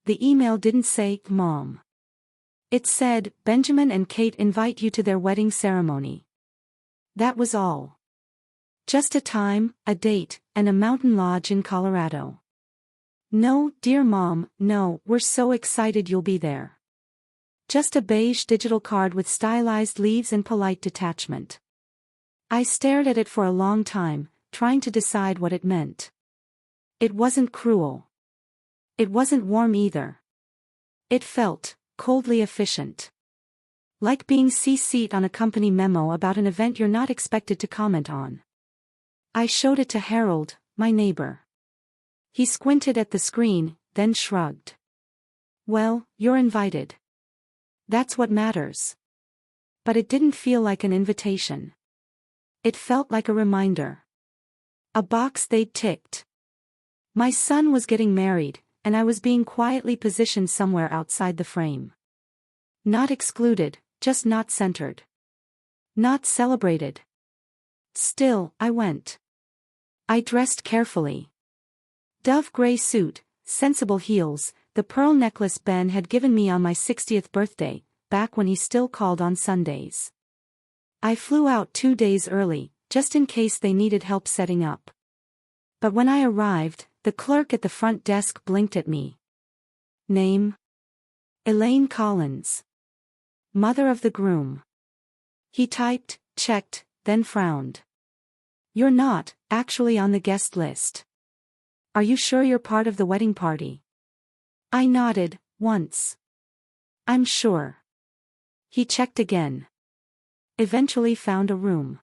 The email didn't say, "Mom." It said, "Benjamin and Kate invite you to their wedding ceremony." That was all. Just a time, a date, and a mountain lodge in Colorado. "No, dear Mom, no, we're so excited you'll be there." Just a beige digital card with stylized leaves and polite detachment. I stared at it for a long time, trying to decide what it meant. It wasn't cruel. It wasn't warm either. It felt coldly efficient. Like being CC'd on a company memo about an event you're not expected to comment on. I showed it to Harold, my neighbor. He squinted at the screen, then shrugged. "Well, you're invited. That's what matters." But it didn't feel like an invitation. It felt like a reminder. A box they'd ticked. My son was getting married, and I was being quietly positioned somewhere outside the frame. Not excluded, just not centered. Not celebrated. Still, I went. I dressed carefully. Dove gray suit, sensible heels, the pearl necklace Ben had given me on my 60th birthday, back when he still called on Sundays. I flew out 2 days early, just in case they needed help setting up. But when I arrived, the clerk at the front desk blinked at me. Name? Elaine Collins. Mother of the groom. He typed, checked, then frowned. "You're not, actually on the guest list. Are you sure you're part of the wedding party?" I nodded, once. "I'm sure." He checked again. Eventually found a room.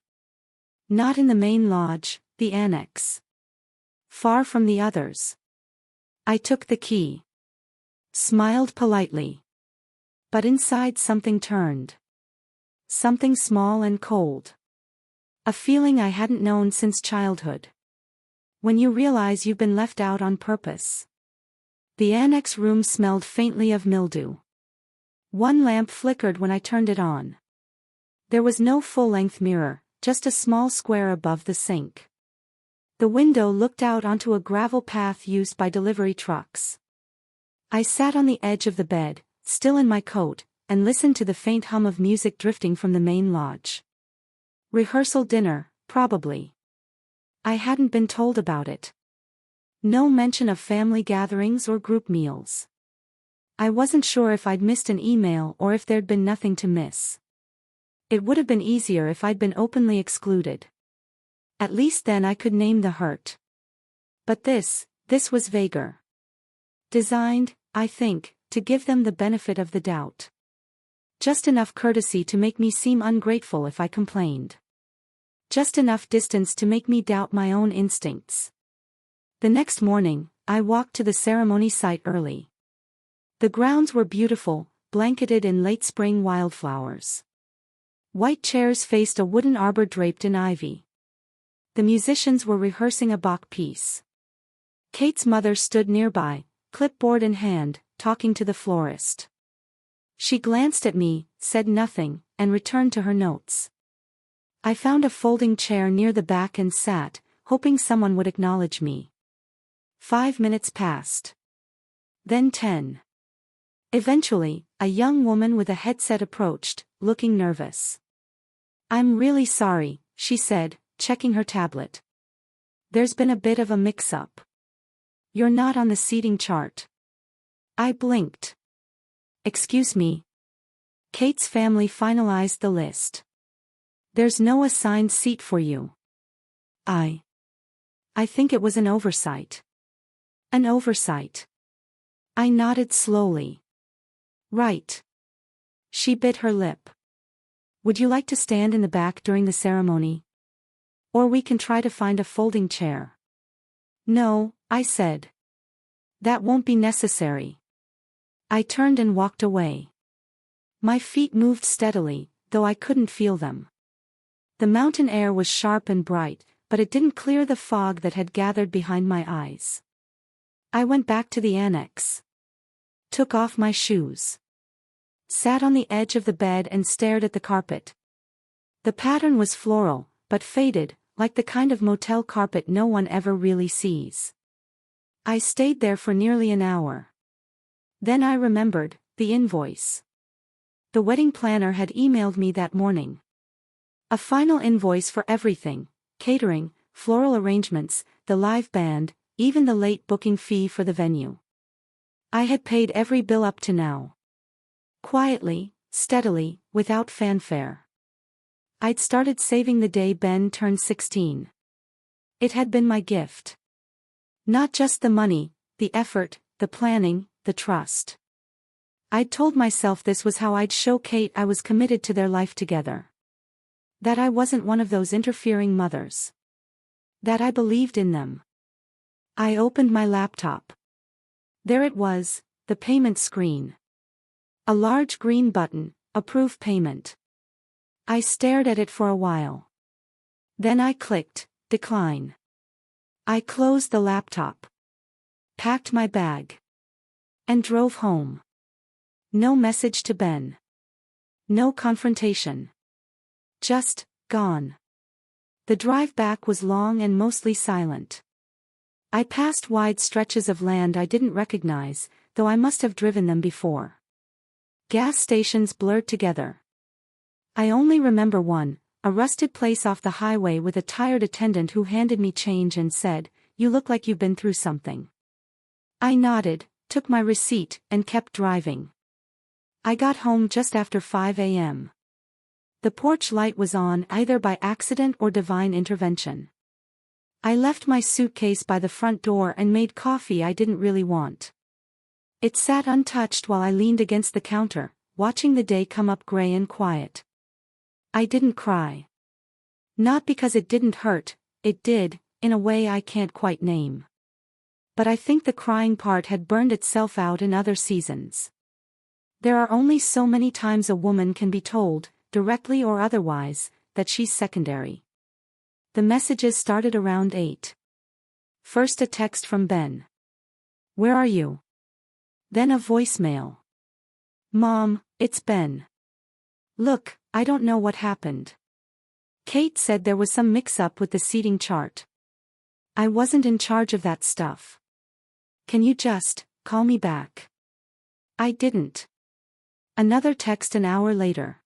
Not in the main lodge, the annex. Far from the others. I took the key. Smiled politely. But inside something turned. Something small and cold. A feeling I hadn't known since childhood. When you realize you've been left out on purpose. The annex room smelled faintly of mildew. One lamp flickered when I turned it on. There was no full-length mirror, just a small square above the sink. The window looked out onto a gravel path used by delivery trucks. I sat on the edge of the bed, still in my coat, and listened to the faint hum of music drifting from the main lodge. Rehearsal dinner, probably. I hadn't been told about it. No mention of family gatherings or group meals. I wasn't sure if I'd missed an email or if there'd been nothing to miss. It would have been easier if I'd been openly excluded. At least then I could name the hurt. But this was vaguer. Designed, I think, to give them the benefit of the doubt. Just enough courtesy to make me seem ungrateful if I complained. Just enough distance to make me doubt my own instincts. The next morning, I walked to the ceremony site early. The grounds were beautiful, blanketed in late spring wildflowers. White chairs faced a wooden arbor draped in ivy. The musicians were rehearsing a Bach piece. Kate's mother stood nearby, clipboard in hand, talking to the florist. She glanced at me, said nothing, and returned to her notes. I found a folding chair near the back and sat, hoping someone would acknowledge me. 5 minutes passed. Then 10. Eventually, a young woman with a headset approached, looking nervous. "I'm really sorry," she said, checking her tablet. "There's been a bit of a mix-up. You're not on the seating chart." I blinked. "Excuse me." Kate's family finalized the list. "There's no assigned seat for you." I think it was an oversight. An oversight. I nodded slowly. "Right." She bit her lip. "Would you like to stand in the back during the ceremony? Or we can try to find a folding chair." "No," I said. "That won't be necessary." I turned and walked away. My feet moved steadily, though I couldn't feel them. The mountain air was sharp and bright, but it didn't clear the fog that had gathered behind my eyes. I went back to the annex. Took off my shoes. Sat on the edge of the bed and stared at the carpet. The pattern was floral, but faded, like the kind of motel carpet no one ever really sees. I stayed there for nearly an hour. Then I remembered the invoice. The wedding planner had emailed me that morning. A final invoice for everything: catering, floral arrangements, the live band, even the late booking fee for the venue. I had paid every bill up to now. Quietly, steadily, without fanfare. I'd started saving the day Ben turned 16. It had been my gift. Not just the money, the effort, the planning, the trust. I'd told myself this was how I'd show Kate I was committed to their life together. That I wasn't one of those interfering mothers. That I believed in them. I opened my laptop. There it was, the payment screen. A large green button, Approve Payment. I stared at it for a while. Then I clicked, Decline. I closed the laptop. Packed my bag. And drove home. No message to Ben. No confrontation. Just, gone. The drive back was long and mostly silent. I passed wide stretches of land I didn't recognize, though I must have driven them before. Gas stations blurred together. I only remember one, a rusted place off the highway with a tired attendant who handed me change and said, "You look like you've been through something." I nodded, took my receipt, and kept driving. I got home just after 5 a.m. The porch light was on either by accident or divine intervention. I left my suitcase by the front door and made coffee I didn't really want. It sat untouched while I leaned against the counter, watching the day come up gray and quiet. I didn't cry. Not because it didn't hurt, it did, in a way I can't quite name. But I think the crying part had burned itself out in other seasons. There are only so many times a woman can be told, directly or otherwise, that she's secondary. The messages started around 8. First a text from Ben. "Where are you?" Then a voicemail. "Mom, it's Ben. Look, I don't know what happened. Kate said there was some mix-up with the seating chart. I wasn't in charge of that stuff. Can you just call me back?" I didn't. Another text an hour later.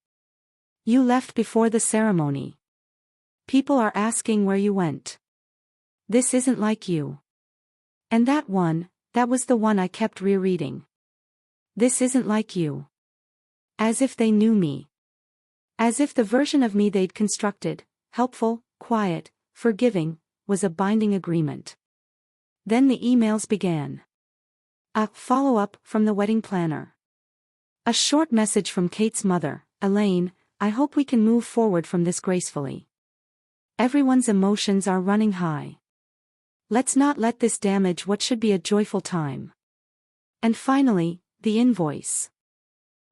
"You left before the ceremony. People are asking where you went. This isn't like you." And that was the one I kept rereading. "This isn't like you." As if they knew me. As if the version of me they'd constructed, helpful, quiet, forgiving, was a binding agreement. Then the emails began. A follow-up from the wedding planner. A short message from Kate's mother, Elaine, "I hope we can move forward from this gracefully. Everyone's emotions are running high. Let's not let this damage what should be a joyful time." And finally, the invoice.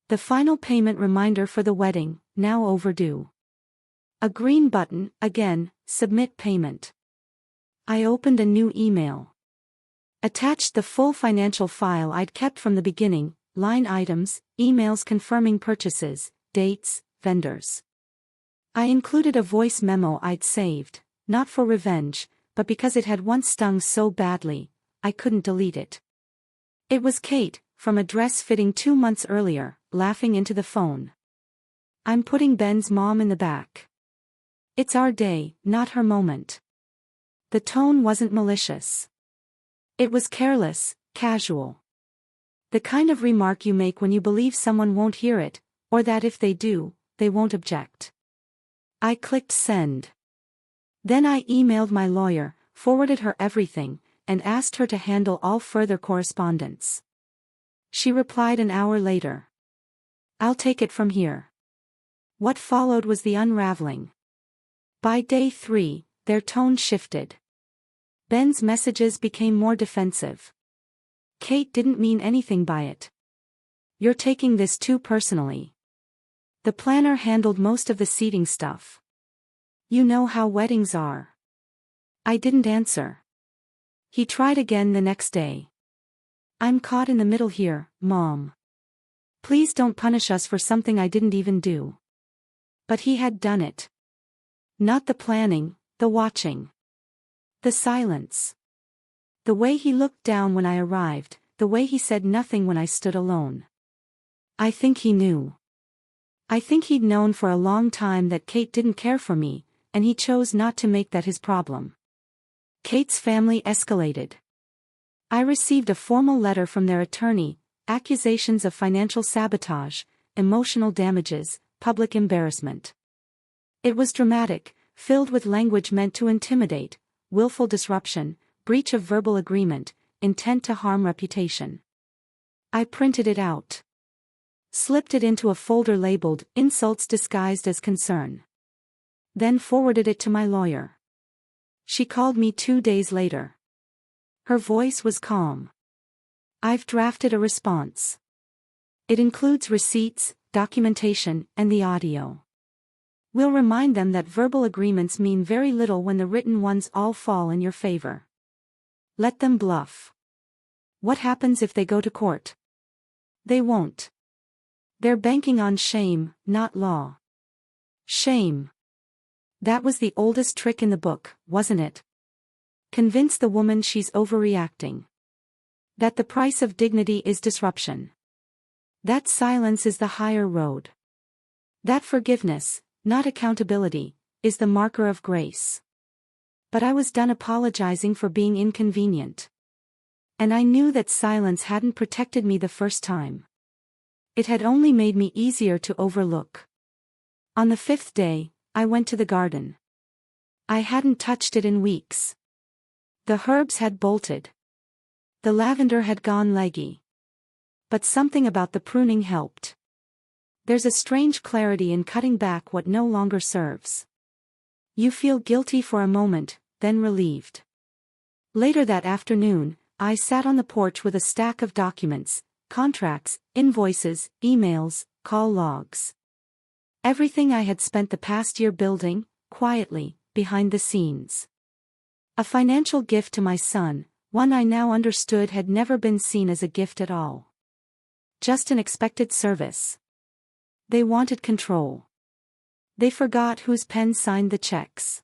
The final payment reminder for the wedding, now overdue. A green button, again, Submit Payment. I opened a new email. Attached the full financial file I'd kept from the beginning, line items, emails confirming purchases, dates, vendors. I included a voice memo I'd saved, not for revenge, but because it had once stung so badly, I couldn't delete it. It was Kate, from a dress fitting 2 months earlier, laughing into the phone. "I'm putting Ben's mom in the back. It's our day, not her moment." The tone wasn't malicious. It was careless, casual. The kind of remark you make when you believe someone won't hear it, or that if they do, they won't object. I clicked send. Then I emailed my lawyer, forwarded her everything, and asked her to handle all further correspondence. She replied an hour later. "I'll take it from here." What followed was the unraveling. By day 3, their tone shifted. Ben's messages became more defensive. "Kate didn't mean anything by it. You're taking this too personally. The planner handled most of the seating stuff. You know how weddings are." I didn't answer. He tried again the next day. "I'm caught in the middle here, Mom. Please don't punish us for something I didn't even do." But he had done it. Not the planning, the watching. The silence. The way he looked down when I arrived, the way he said nothing when I stood alone. I think he knew. I think he'd known for a long time that Kate didn't care for me, and he chose not to make that his problem. Kate's family escalated. I received a formal letter from their attorney, accusations of financial sabotage, emotional damages, public embarrassment. It was dramatic, filled with language meant to intimidate, willful disruption, breach of verbal agreement, intent to harm reputation. I printed it out. Slipped it into a folder labeled "Insults Disguised as Concern." Then forwarded it to my lawyer. She called me 2 days later. Her voice was calm. "I've drafted a response. It includes receipts, documentation, and the audio. We'll remind them that verbal agreements mean very little when the written ones all fall in your favor. Let them bluff. What happens if they go to court? They won't. They're banking on shame, not law." Shame. That was the oldest trick in the book, wasn't it? Convince the woman she's overreacting. That the price of dignity is disruption. That silence is the higher road. That forgiveness, not accountability, is the marker of grace. But I was done apologizing for being inconvenient. And I knew that silence hadn't protected me the first time. It had only made me easier to overlook. On the 5th day, I went to the garden. I hadn't touched it in weeks. The herbs had bolted. The lavender had gone leggy. But something about the pruning helped. There's a strange clarity in cutting back what no longer serves. You feel guilty for a moment, then relieved. Later that afternoon, I sat on the porch with a stack of documents, contracts, invoices, emails, call logs. Everything I had spent the past year building, quietly, behind the scenes. A financial gift to my son, one I now understood had never been seen as a gift at all. Just an expected service. They wanted control. They forgot whose pen signed the checks.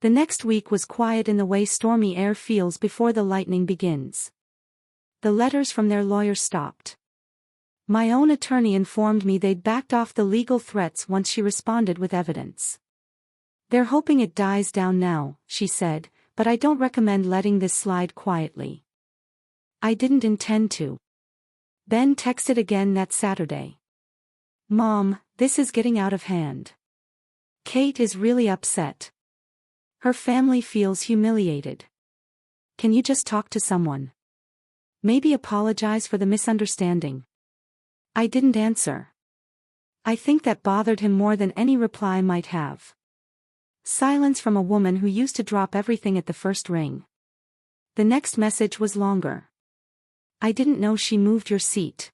The next week was quiet in the way stormy air feels before the lightning begins. The letters from their lawyers stopped. My own attorney informed me they'd backed off the legal threats once she responded with evidence. "They're hoping it dies down now," she said, "but I don't recommend letting this slide quietly." I didn't intend to. Ben texted again that Saturday. "Mom, this is getting out of hand. Kate is really upset. Her family feels humiliated. Can you just talk to someone? Maybe apologize for the misunderstanding?" I didn't answer. I think that bothered him more than any reply might have. Silence from a woman who used to drop everything at the first ring. The next message was longer. "I didn't know she moved your seat.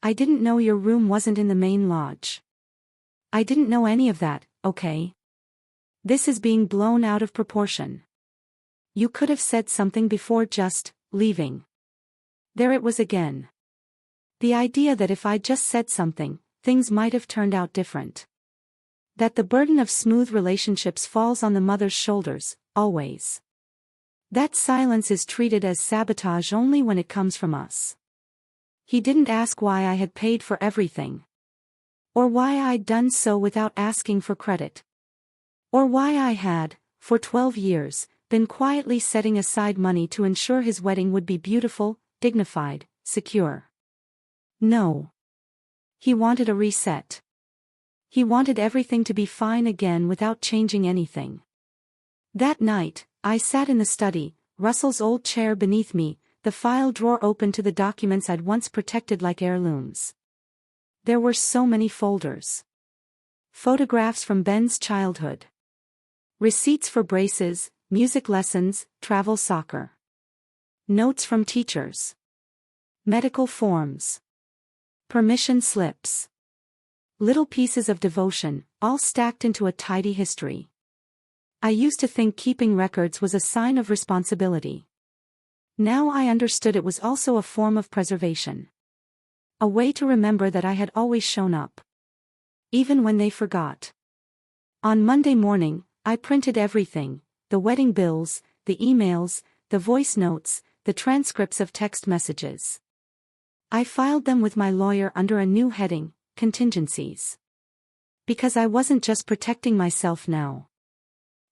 I didn't know your room wasn't in the main lodge. I didn't know any of that, okay? This is being blown out of proportion. You could have said something before just leaving." There it was again. The idea that if I'd just said something, things might have turned out different. That the burden of smooth relationships falls on the mother's shoulders, always. That silence is treated as sabotage only when it comes from us. He didn't ask why I had paid for everything. Or why I'd done so without asking for credit. Or why I had, for 12 years, been quietly setting aside money to ensure his wedding would be beautiful, dignified, secure. No. He wanted a reset. He wanted everything to be fine again without changing anything. That night, I sat in the study, Russell's old chair beneath me, the file drawer open to the documents I'd once protected like heirlooms. There were so many folders. Photographs from Ben's childhood. Receipts for braces, music lessons, travel soccer. Notes from teachers. Medical forms. Permission slips. Little pieces of devotion, all stacked into a tidy history. I used to think keeping records was a sign of responsibility. Now I understood it was also a form of preservation. A way to remember that I had always shown up. Even when they forgot. On Monday morning, I printed everything, the wedding bills, the emails, the voice notes, the transcripts of text messages. I filed them with my lawyer under a new heading, contingencies. Because I wasn't just protecting myself now.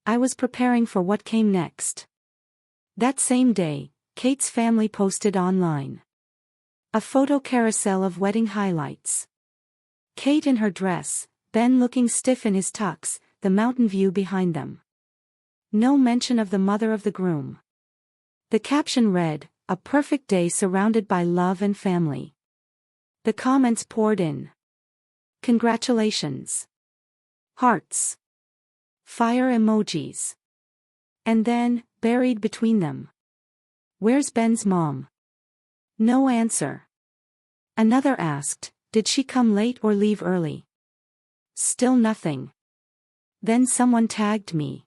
I was preparing for what came next. That same day, Kate's family posted online a photo carousel of wedding highlights. Kate in her dress, Ben looking stiff in his tux, the mountain view behind them. No mention of the mother of the groom. The caption read, "A perfect day surrounded by love and family." The comments poured in. Congratulations. Hearts. Fire emojis. And then, buried between them. Where's Ben's mom? No answer. Another asked, did she come late or leave early? Still nothing. Then someone tagged me.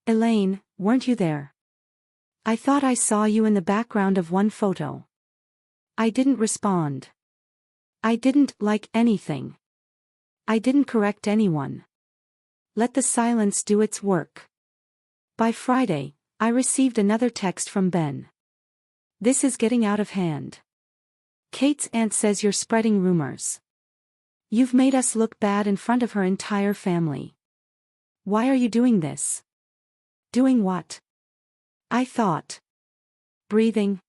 Elaine, weren't you there? I thought I saw you in the background of one photo. I didn't respond. I didn't like anything. I didn't correct anyone. Let the silence do its work. By Friday, I received another text from Ben. This is getting out of hand. Kate's aunt says you're spreading rumors. You've made us look bad in front of her entire family. Why are you doing this? Doing what? I thought. Breathing.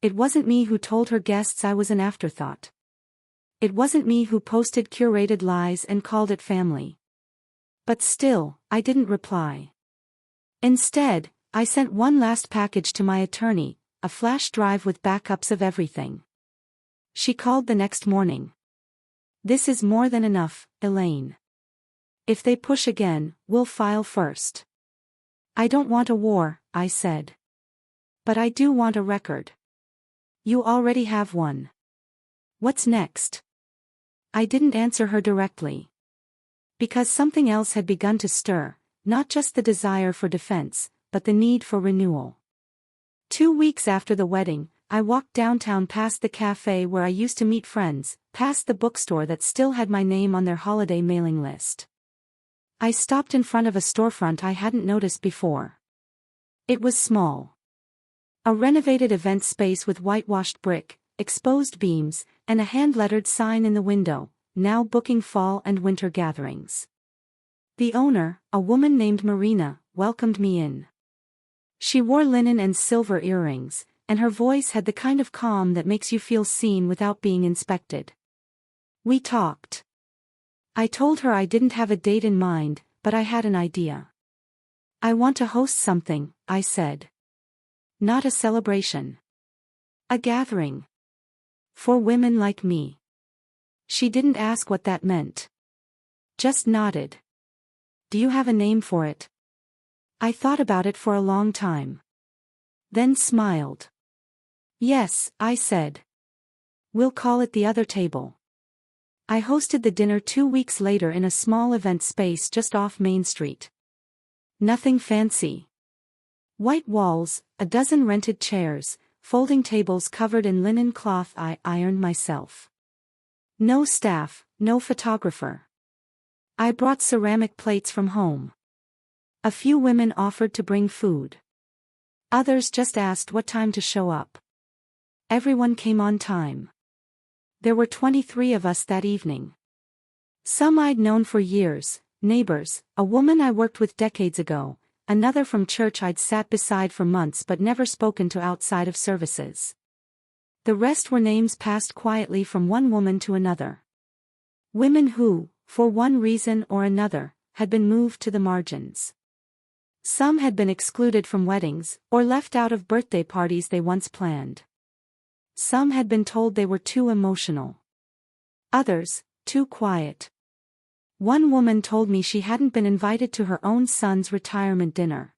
It wasn't me who told her guests I was an afterthought. It wasn't me who posted curated lies and called it family. But still, I didn't reply. Instead, I sent one last package to my attorney, a flash drive with backups of everything. She called the next morning. This is more than enough, Elaine. If they push again, we'll file first. I don't want a war, I said. But I do want a record. You already have one. What's next? I didn't answer her directly. Because something else had begun to stir, not just the desire for defense, but the need for renewal. 2 weeks after the wedding, I walked downtown past the cafe where I used to meet friends, past the bookstore that still had my name on their holiday mailing list. I stopped in front of a storefront I hadn't noticed before. It was small. A renovated event space with whitewashed brick, exposed beams, and a hand-lettered sign in the window, now booking fall and winter gatherings. The owner, a woman named Marina, welcomed me in. She wore linen and silver earrings, and her voice had the kind of calm that makes you feel seen without being inspected. We talked. I told her I didn't have a date in mind, but I had an idea. I want to host something, I said. Not a celebration. A gathering. For women like me. She didn't ask what that meant. Just nodded. Do you have a name for it? I thought about it for a long time. Then smiled. Yes, I said. We'll call it the other table. I hosted the dinner 2 weeks later in a small event space just off Main Street. Nothing fancy. White walls, a dozen rented chairs, folding tables covered in linen cloth I ironed myself. No staff, no photographer. I brought ceramic plates from home. A few women offered to bring food. Others just asked what time to show up. Everyone came on time. There were 23 of us that evening. Some I'd known for years, neighbors, a woman I worked with decades ago, another from church I'd sat beside for months but never spoken to outside of services. The rest were names passed quietly from one woman to another. Women who, for one reason or another, had been moved to the margins. Some had been excluded from weddings, or left out of birthday parties they once planned. Some had been told they were too emotional. Others, too quiet. One woman told me she hadn't been invited to her own son's retirement dinner.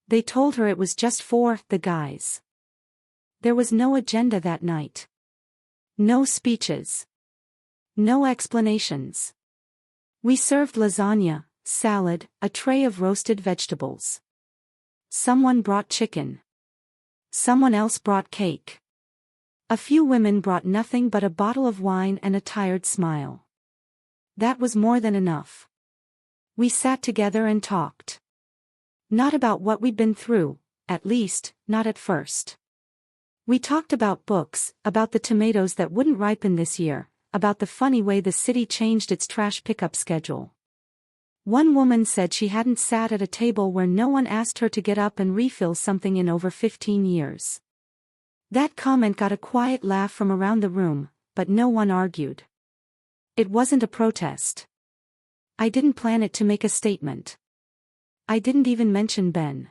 They told her it was just for the guys. There was no agenda that night. No speeches. No explanations. We served lasagna, salad, a tray of roasted vegetables. Someone brought chicken. Someone else brought cake. A few women brought nothing but a bottle of wine and a tired smile. That was more than enough. We sat together and talked. Not about what we'd been through, at least, not at first. We talked about books, about the tomatoes that wouldn't ripen this year, about the funny way the city changed its trash pickup schedule. One woman said she hadn't sat at a table where no one asked her to get up and refill something in over 15 years. That comment got a quiet laugh from around the room, but no one argued. It wasn't a protest. I didn't plan it to make a statement. I didn't even mention Ben.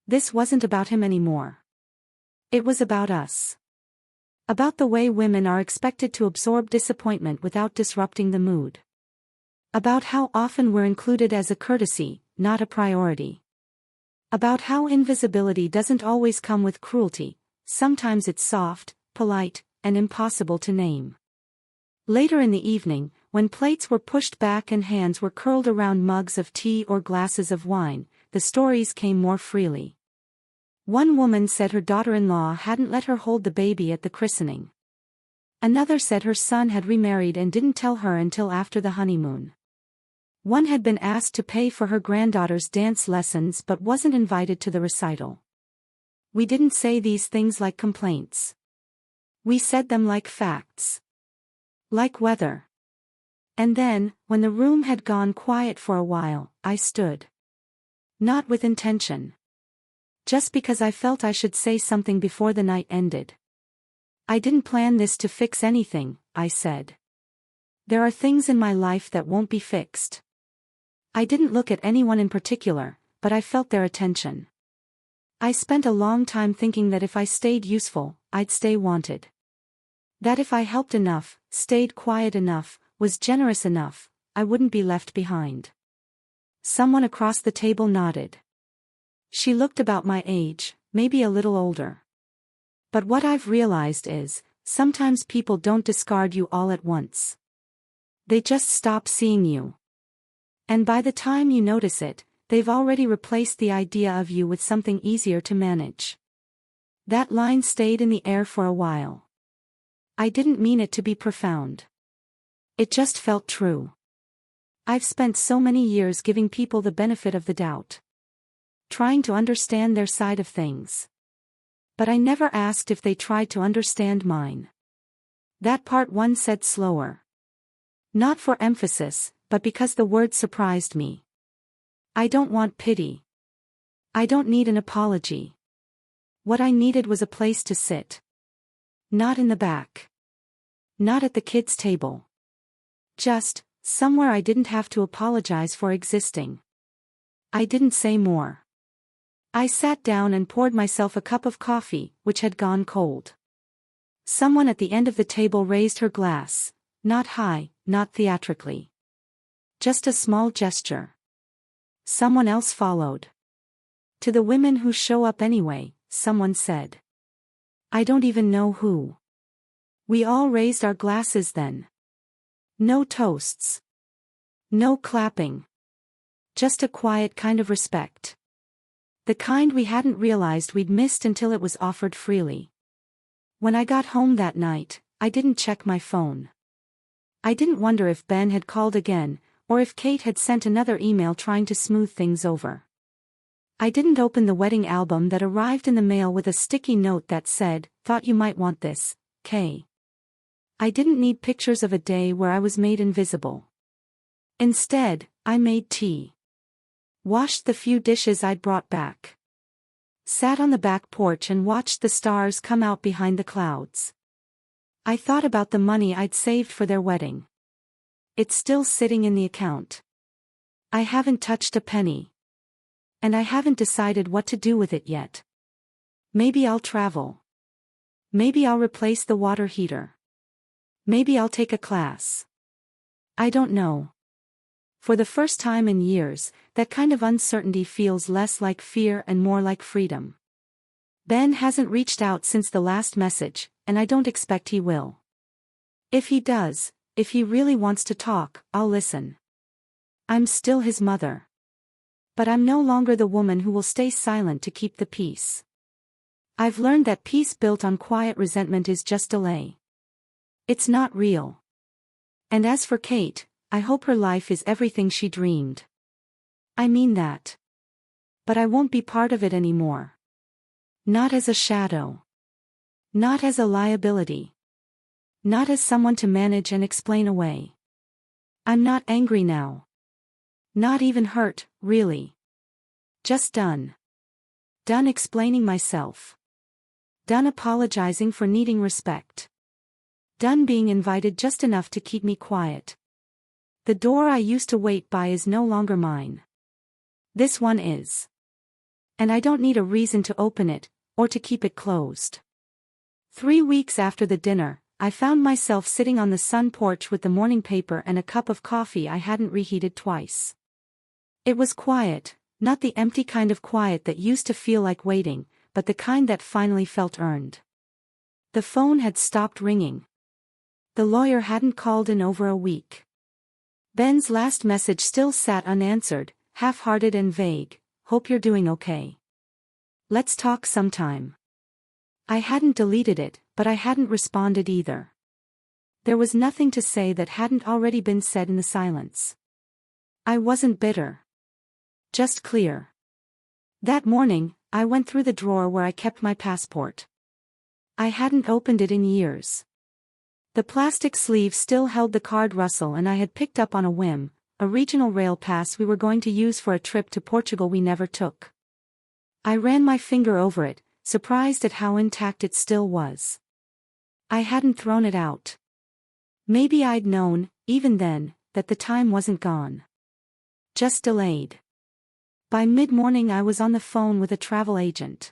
This wasn't about him anymore. It was about us. About the way women are expected to absorb disappointment without disrupting the mood. About how often we're included as a courtesy, not a priority. About how invisibility doesn't always come with cruelty, sometimes it's soft, polite, and impossible to name. Later in the evening, when plates were pushed back and hands were curled around mugs of tea or glasses of wine, the stories came more freely. One woman said her daughter-in-law hadn't let her hold the baby at the christening. Another said her son had remarried and didn't tell her until after the honeymoon. One had been asked to pay for her granddaughter's dance lessons but wasn't invited to the recital. We didn't say these things like complaints. We said them like facts. Like weather. And then, when the room had gone quiet for a while, I stood. Not with intention. Just because I felt I should say something before the night ended. I didn't plan this to fix anything, I said. There are things in my life that won't be fixed. I didn't look at anyone in particular, but I felt their attention. I spent a long time thinking that if I stayed useful, I'd stay wanted. That if I helped enough, stayed quiet enough, was generous enough, I wouldn't be left behind. Someone across the table nodded. She looked about my age, maybe a little older. But what I've realized is, sometimes people don't discard you all at once. They just stop seeing you. And by the time you notice it, they've already replaced the idea of you with something easier to manage. That line stayed in the air for a while. I didn't mean it to be profound. It just felt true. I've spent so many years giving people the benefit of the doubt. Trying to understand their side of things. But I never asked if they tried to understand mine. That part one said slower. Not for emphasis, but because the word surprised me. I don't want pity. I don't need an apology. What I needed was a place to sit. Not in the back. Not at the kids' table. Just, somewhere I didn't have to apologize for existing. I didn't say more. I sat down and poured myself a cup of coffee, which had gone cold. Someone at the end of the table raised her glass, not high, not theatrically. Just a small gesture. Someone else followed. To the women who show up anyway, someone said. I don't even know who. We all raised our glasses then. No toasts. No clapping. Just a quiet kind of respect. The kind we hadn't realized we'd missed until it was offered freely. When I got home that night, I didn't check my phone. I didn't wonder if Ben had called again, or if Kate had sent another email trying to smooth things over. I didn't open the wedding album that arrived in the mail with a sticky note that said, "Thought you might want this, Kay." I didn't need pictures of a day where I was made invisible. Instead, I made tea. Washed the few dishes I'd brought back. Sat on the back porch and watched the stars come out behind the clouds. I thought about the money I'd saved for their wedding. It's still sitting in the account. I haven't touched a penny. And I haven't decided what to do with it yet. Maybe I'll travel. Maybe I'll replace the water heater. Maybe I'll take a class. I don't know. For the first time in years, that kind of uncertainty feels less like fear and more like freedom. Ben hasn't reached out since the last message, and I don't expect he will. If he does, if he really wants to talk, I'll listen. I'm still his mother. But I'm no longer the woman who will stay silent to keep the peace. I've learned that peace built on quiet resentment is just delay. It's not real. And as for Kate, I hope her life is everything she dreamed. I mean that. But I won't be part of it anymore. Not as a shadow. Not as a liability. Not as someone to manage and explain away. I'm not angry now. Not even hurt, really. Just done. Done explaining myself. Done apologizing for needing respect. Done being invited just enough to keep me quiet. The door I used to wait by is no longer mine. This one is. And I don't need a reason to open it, or to keep it closed. 3 weeks after the dinner, I found myself sitting on the sun porch with the morning paper and a cup of coffee I hadn't reheated twice. It was quiet, not the empty kind of quiet that used to feel like waiting, but the kind that finally felt earned. The phone had stopped ringing. The lawyer hadn't called in over a week. Ben's last message still sat unanswered, half-hearted and vague. Hope you're doing okay. Let's talk sometime. I hadn't deleted it, but I hadn't responded either. There was nothing to say that hadn't already been said in the silence. I wasn't bitter. Just clear. That morning, I went through the drawer where I kept my passport. I hadn't opened it in years. The plastic sleeve still held the card rustle and I had picked up on a whim, a regional rail pass we were going to use for a trip to Portugal we never took. I ran my finger over it, surprised at how intact it still was. I hadn't thrown it out. Maybe I'd known, even then, that the time wasn't gone. Just delayed. By mid-morning I was on the phone with a travel agent.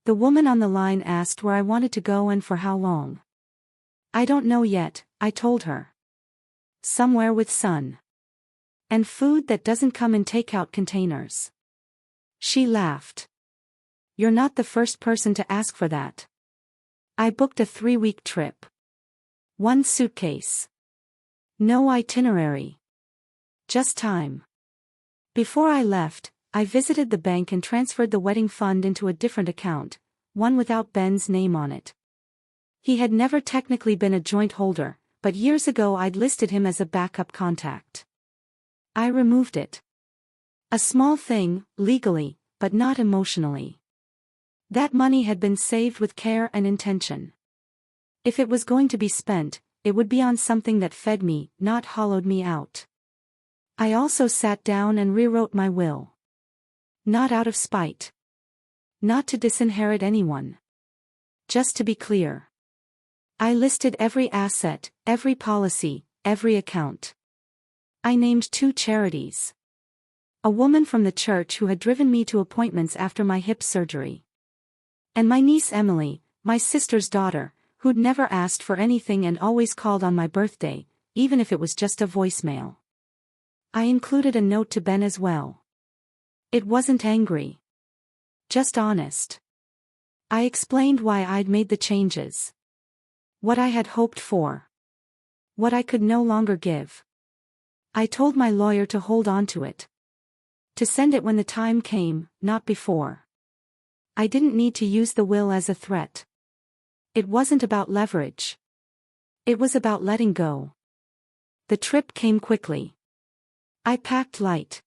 The woman on the line asked where I wanted to go and for how long. I don't know yet, I told her. Somewhere with sun. And food that doesn't come in takeout containers. She laughed. You're not the first person to ask for that. I booked a 3-week trip. 1 suitcase. No itinerary. Just time. Before I left, I visited the bank and transferred the wedding fund into a different account, one without Ben's name on it. He had never technically been a joint holder, but years ago I'd listed him as a backup contact. I removed it. A small thing, legally, but not emotionally. That money had been saved with care and intention. If it was going to be spent, it would be on something that fed me, not hollowed me out. I also sat down and rewrote my will. Not out of spite. Not to disinherit anyone. Just to be clear. I listed every asset, every policy, every account. I named 2 charities. A woman from the church who had driven me to appointments after my hip surgery. And my niece Emily, my sister's daughter, who'd never asked for anything and always called on my birthday, even if it was just a voicemail. I included a note to Ben as well. It wasn't angry. Just honest. I explained why I'd made the changes. What I had hoped for. What I could no longer give. I told my lawyer to hold on to it. To send it when the time came, not before. I didn't need to use the will as a threat. It wasn't about leverage. It was about letting go. The trip came quickly. I packed light.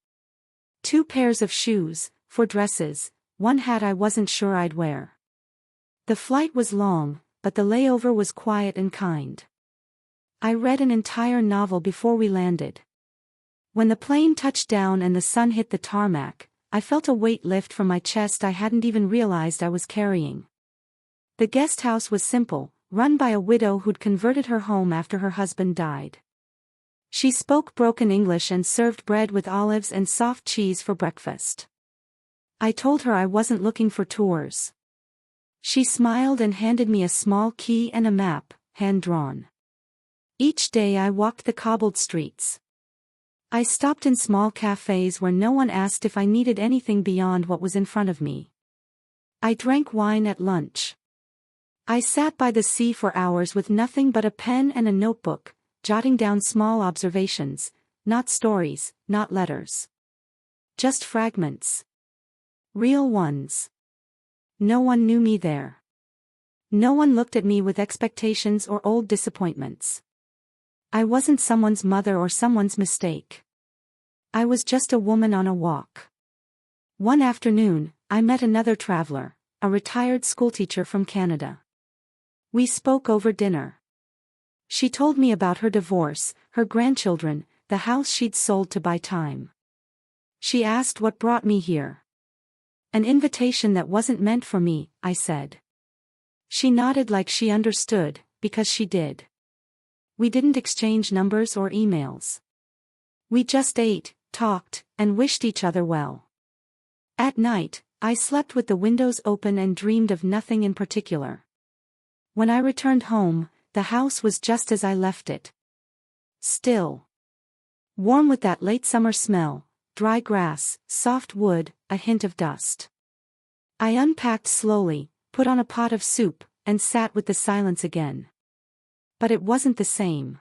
2 pairs of shoes, 4 dresses, 1 hat I wasn't sure I'd wear. The flight was long, but the layover was quiet and kind. I read an entire novel before we landed. When the plane touched down and the sun hit the tarmac, I felt a weight lift from my chest I hadn't even realized I was carrying. The guest house was simple, run by a widow who'd converted her home after her husband died. She spoke broken English and served bread with olives and soft cheese for breakfast. I told her I wasn't looking for tours. She smiled and handed me a small key and a map, hand-drawn. Each day I walked the cobbled streets. I stopped in small cafes where no one asked if I needed anything beyond what was in front of me. I drank wine at lunch. I sat by the sea for hours with nothing but a pen and a notebook, jotting down small observations, not stories, not letters. Just fragments. Real ones. No one knew me there. No one looked at me with expectations or old disappointments. I wasn't someone's mother or someone's mistake. I was just a woman on a walk. One afternoon, I met another traveler, a retired schoolteacher from Canada. We spoke over dinner. She told me about her divorce, her grandchildren, the house she'd sold to buy time. She asked what brought me here. An invitation that wasn't meant for me, I said. She nodded like she understood, because she did. We didn't exchange numbers or emails. We just ate, talked, and wished each other well. At night, I slept with the windows open and dreamed of nothing in particular. When I returned home, the house was just as I left it. Still. Warm with that late summer smell, dry grass, soft wood, a hint of dust. I unpacked slowly, put on a pot of soup, and sat with the silence again. But it wasn't the same.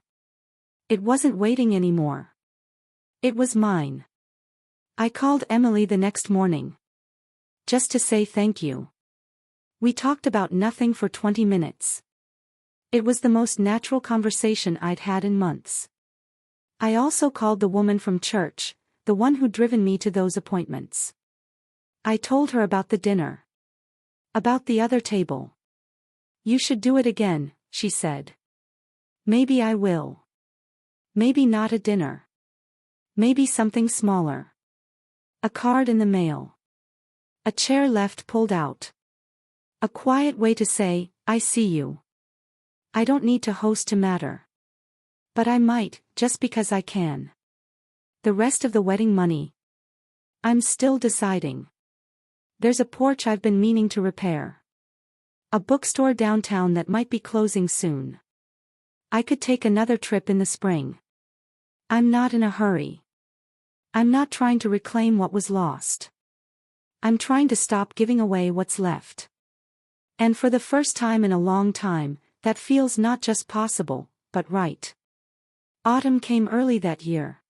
It wasn't waiting anymore. It was mine. I called Emily the next morning. Just to say thank you. We talked about nothing for 20 minutes. It was the most natural conversation I'd had in months. I also called the woman from church, the one who'd driven me to those appointments. I told her about the dinner. About the other table. You should do it again, she said. Maybe I will. Maybe not a dinner. Maybe something smaller. A card in the mail. A chair left pulled out. A quiet way to say, I see you. I don't need to host to matter. But I might, just because I can. The rest of the wedding money. I'm still deciding. There's a porch I've been meaning to repair. A bookstore downtown that might be closing soon. I could take another trip in the spring. I'm not in a hurry. I'm not trying to reclaim what was lost. I'm trying to stop giving away what's left. And for the first time in a long time, that feels not just possible, but right. Autumn came early that year.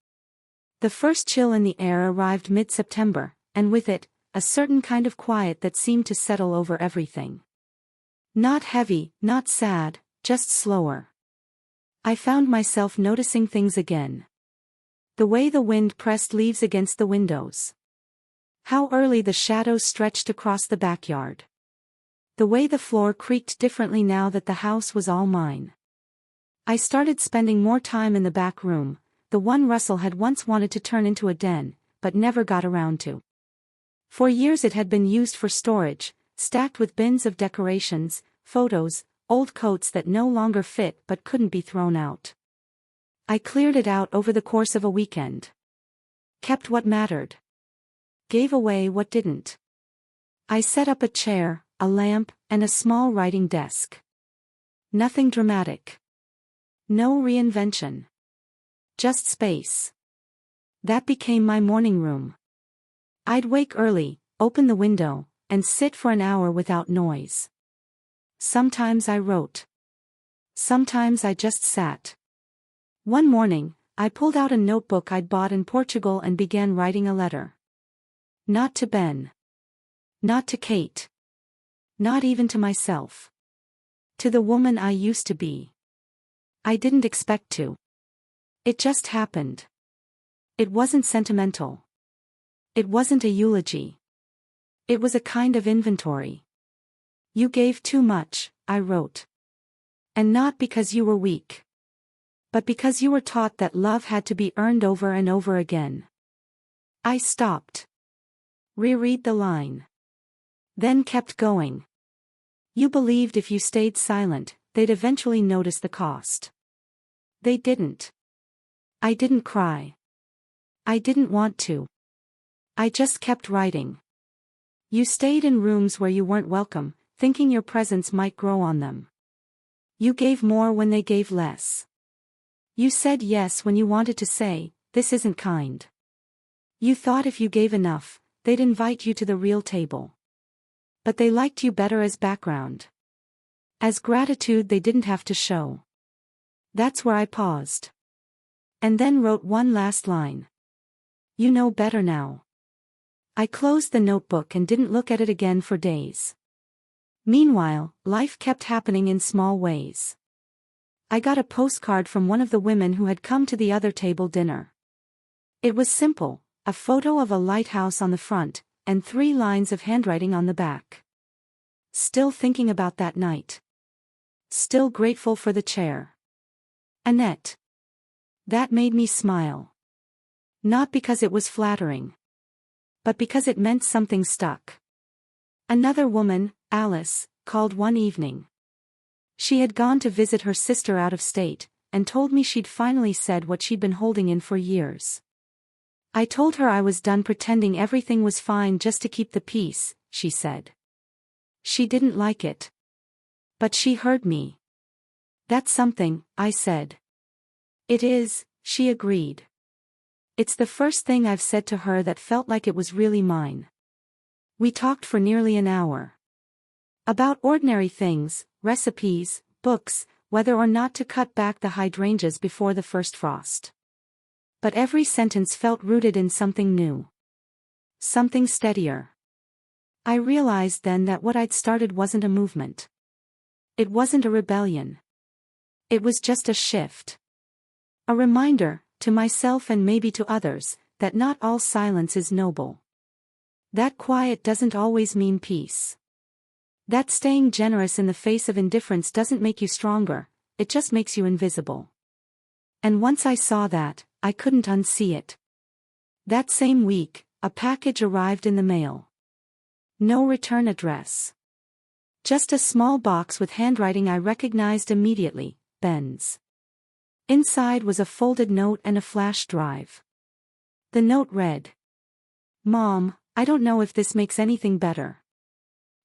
The first chill in the air arrived mid-September, and with it, a certain kind of quiet that seemed to settle over everything. Not heavy, not sad, just slower. I found myself noticing things again. The way the wind pressed leaves against the windows. How early the shadows stretched across the backyard. The way the floor creaked differently now that the house was all mine. I started spending more time in the back room, the one Russell had once wanted to turn into a den, but never got around to. For years it had been used for storage, stacked with bins of decorations, photos, old coats that no longer fit but couldn't be thrown out. I cleared it out over the course of a weekend. Kept what mattered. Gave away what didn't. I set up a chair, a lamp, and a small writing desk. Nothing dramatic. No reinvention. Just space. That became my morning room. I'd wake early, open the window, and sit for an hour without noise. Sometimes I wrote. Sometimes I just sat. One morning, I pulled out a notebook I'd bought in Portugal and began writing a letter. Not to Ben. Not to Kate. Not even to myself. To the woman I used to be. I didn't expect to. It just happened. It wasn't sentimental. It wasn't a eulogy. It was a kind of inventory. You gave too much, I wrote. And not because you were weak. But because you were taught that love had to be earned over and over again. I stopped. Reread the line. Then kept going. You believed if you stayed silent, they'd eventually notice the cost. They didn't. I didn't cry. I didn't want to. I just kept writing. You stayed in rooms where you weren't welcome, thinking your presence might grow on them. You gave more when they gave less. You said yes when you wanted to say, this isn't kind. You thought if you gave enough, they'd invite you to the real table. But they liked you better as background. As gratitude they didn't have to show. That's where I paused. And then wrote one last line. You know better now. I closed the notebook and didn't look at it again for days. Meanwhile, life kept happening in small ways. I got a postcard from one of the women who had come to the other table dinner. It was simple, a photo of a lighthouse on the front, and 3 lines of handwriting on the back. Still thinking about that night. Still grateful for the chair. Annette. That made me smile. Not because it was flattering. But because it meant something stuck. Another woman, Alice, called one evening. She had gone to visit her sister out of state, and told me she'd finally said what she'd been holding in for years. I told her I was done pretending everything was fine just to keep the peace, she said. She didn't like it. But she heard me. That's something, I said. It is, she agreed. It's the first thing I've said to her that felt like it was really mine. We talked for nearly an hour. About ordinary things, recipes, books, whether or not to cut back the hydrangeas before the first frost. But every sentence felt rooted in something new. Something steadier. I realized then that what I'd started wasn't a movement. It wasn't a rebellion. It was just a shift. A reminder, to myself and maybe to others, that not all silence is noble. That quiet doesn't always mean peace. That staying generous in the face of indifference doesn't make you stronger, it just makes you invisible. And once I saw that, I couldn't unsee it. That same week, a package arrived in the mail. No return address. Just a small box with handwriting I recognized immediately, Ben's. Inside was a folded note and a flash drive. The note read, "Mom, I don't know if this makes anything better.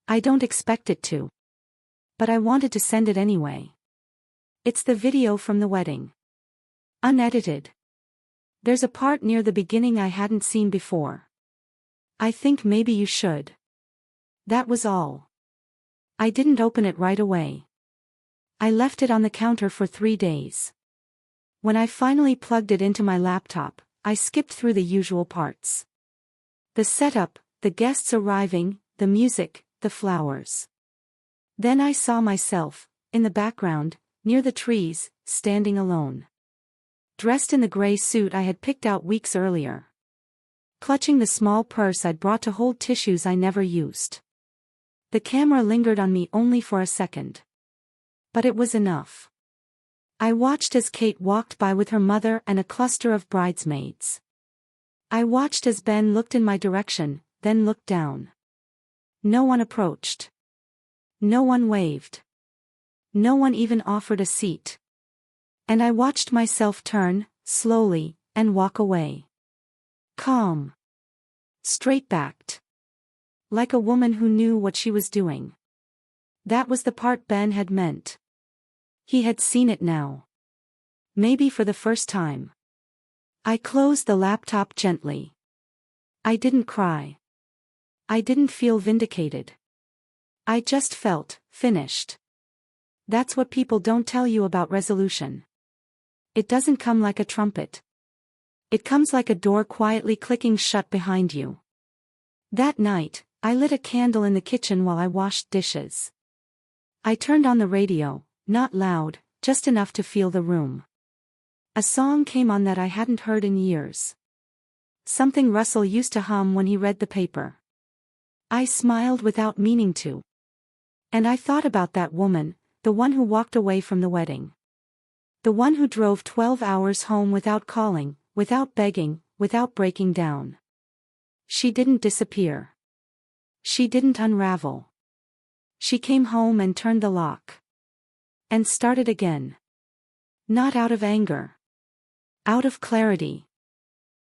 I don't expect it to. But I wanted to send it anyway. It's the video from the wedding. Unedited. There's a part near the beginning I hadn't seen before. I think maybe you should." That was all. I didn't open it right away. I left it on the counter for 3 days. When I finally plugged it into my laptop, I skipped through the usual parts. The setup, the guests arriving, the music, the flowers. Then I saw myself, in the background, near the trees, standing alone. Dressed in the gray suit I had picked out weeks earlier. Clutching the small purse I'd brought to hold tissues I never used. The camera lingered on me only for a second. But it was enough. I watched as Kate walked by with her mother and a cluster of bridesmaids. I watched as Ben looked in my direction, then looked down. No one approached. No one waved. No one even offered a seat. And I watched myself turn, slowly, and walk away. Calm. Straight-backed. Like a woman who knew what she was doing. That was the part Ben had meant. He had seen it now. Maybe for the first time. I closed the laptop gently. I didn't cry. I didn't feel vindicated. I just felt finished. That's what people don't tell you about resolution. It doesn't come like a trumpet. It comes like a door quietly clicking shut behind you. That night, I lit a candle in the kitchen while I washed dishes. I turned on the radio, not loud, just enough to feel the room. A song came on that I hadn't heard in years. Something Russell used to hum when he read the paper. I smiled without meaning to. And I thought about that woman, the one who walked away from the wedding. The one who drove 12 hours home without calling, without begging, without breaking down. She didn't disappear. She didn't unravel. She came home and turned the lock. And started again. Not out of anger. Out of clarity.